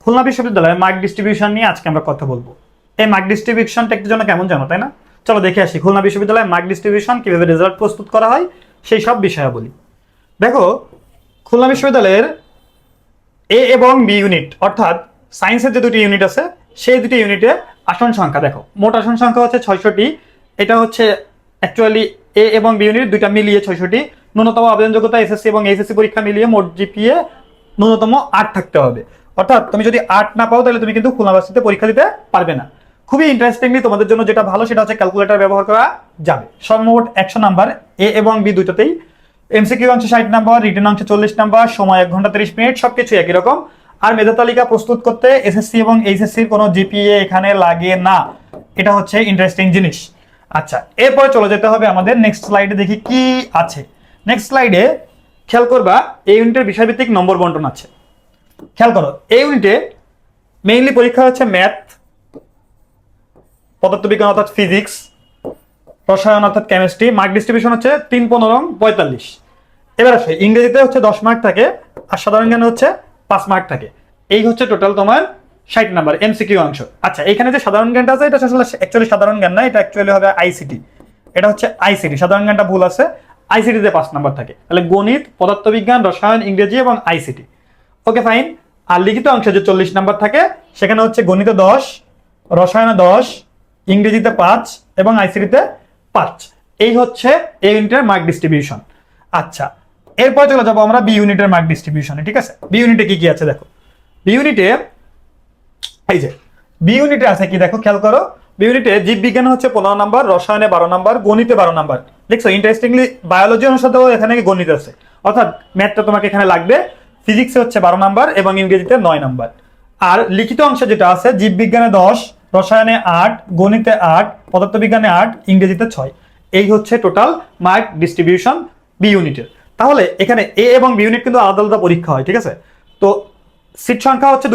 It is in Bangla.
খুলনা বিশ্ববিদ্যালয়ে মার্ক ডিস্ট্রিবিউশন নিয়ে আজকে আমরা কথা বলবো। এই মার্ক ডিস্ট্রিবিউশনটা একটু জন্য কেমন জানো, তাই না? চলো দেখে আসি খুলনা বিশ্ববিদ্যালয়ে মার্ক ডিস্ট্রিবিউশন কিভাবে রেজাল্ট প্রস্তুত করা হয় সেই সব বিষয়ে বলি। দেখো, খুলনা বিশ্ববিদ্যালয়ের এ এবং বি ইউনিট অর্থাৎ সায়েন্সের যে দুটি ইউনিট আছে সেই দুটি ইউনিটে আসন সংখ্যা দেখো, মোট আসন সংখ্যা হচ্ছে 600টি। এটা হচ্ছে অ্যাকচুয়ালি এ এবং বি ইউনিট দুইটা মিলিয়ে 600টি। ন্যূনতম আবেদনযোগ্যতা এসএসসি এবং এইচএসসি পরীক্ষা মিলিয়ে মোট জিপিএ ন্যূনতম 8 থাকতে হবে। অর্থাৎ তুমি যদি 8 না পাও তাহলে তুমি কিন্তু খুলনা ভার্সিটিতে পরীক্ষা দিতে পারবে না। খুবই ইন্টারেস্টিংলি তোমাদের জন্য যেটা ভালো সেটা হচ্ছে ক্যালকুলেটর ব্যবহার করা যাবে। সর্বমোট 100 নাম্বার এ এবং বি দুটোতেই। এমসিকিউ অংশে 60 নাম্বার, রিটেন অংশে 40 নাম্বার, সময় 1 ঘন্টা 30 মিনিট, সবকিছু একই রকম। আর মেধা তালিকা প্রস্তুত করতে এসএসসি এবং এইচএসসির কোনো জিপিএ এখানে লাগে না। এটা হচ্ছে ইন্টারেস্টিং জিনিস। আচ্ছা, এরপরে চলে যেতে হবে আমাদের নেক্সট স্লাইডে, দেখি কি আছে। নেক্সট স্লাইডে খেয়াল করবা এই ইউনিটের বিষয়ভিত্তিক নম্বর বন্টন আছে। খেয়াল করো, এই ইউনিটে মেইনলি পরীক্ষা হচ্ছে ম্যাথ, পদার্থবিজ্ঞান অর্থাৎ ফিজিক্স, রসায়ন অর্থাৎ কেমিস্ট্রি। মার্ক ডিস্ট্রিবিউশন হচ্ছে 3, 15, 45। এবার আসে ইংরেজিতে হচ্ছে 10 মার্ক থাকে, আর সাধারণ জ্ঞানে হচ্ছে 5 মার্ক থাকে। এই হচ্ছে টোটাল তোমার 60 নাম্বার এমসিকিউ অংশ। আচ্ছা, এখানে যে সাধারণ জ্ঞানটা আছে এটা আসলে অ্যাকচুয়ালি সাধারণ জ্ঞান না, এটা অ্যাকচুয়ালি হবে আইসিটি। এটা হচ্ছে আইসিটি, সাধারণ জ্ঞানটা ভুল আছে। আইসিটিতে 5 নাম্বার থাকে, তাহলে গণিত, পদার্থবিজ্ঞান, রসায়ন, ইংরেজি এবং আইসিটি। Okay fine. আর লিখিত অংশে যে 40 নাম্বার থাকে সেখানে হচ্ছে গণিতে 10, রসায়নে 10, ইংরেজিতে 5 এবং আইসিটিতে 5। এই হচ্ছে এই ইউনিটের মার্ক ডিস্ট্রিবিউশন। আচ্ছা, এরপর চলে যাবো আমরা বি ইউনিটের মার্ক ডিস্ট্রিবিউশনে। ঠিক আছে, বি ইউনিটে কি কি আছে দেখো। বি ইউনিটে এই যে বি ইউনিটে আছে কি দেখো, খেয়াল করো। বি ইউনিটে জীববিজ্ঞান হচ্ছে 15 নাম্বার, রসায়নে 12 নাম্বার, গণিতে 12 নাম্বার। দেখছো ইন্টারেস্টিংলি বায়োলজি অনুসারেও এখানে গণিত আছে, অর্থাৎ ম্যাথটা তোমাকে এখানে লাগবে। ফিজিক্সে হচ্ছে 12 নাম্বার এবং ইংরেজিতে 9 নাম্বার। আর লিখিত অংশে যেটা আছে জীববিজ্ঞানে 10, রসায়নে 8, গণিতে 8, পদার্থবিজ্ঞানে 8, ইংরেজিতে 6। এই হচ্ছে টোটাল মার্ক ডিস্ট্রিবিউশন বি ইউনিটের। তাহলে এখানে এ এবং বি ইউনিট কিন্তু আলাদা আলাদা পরীক্ষা হয়। ঠিক আছে, তো সিট সংখ্যা হচ্ছে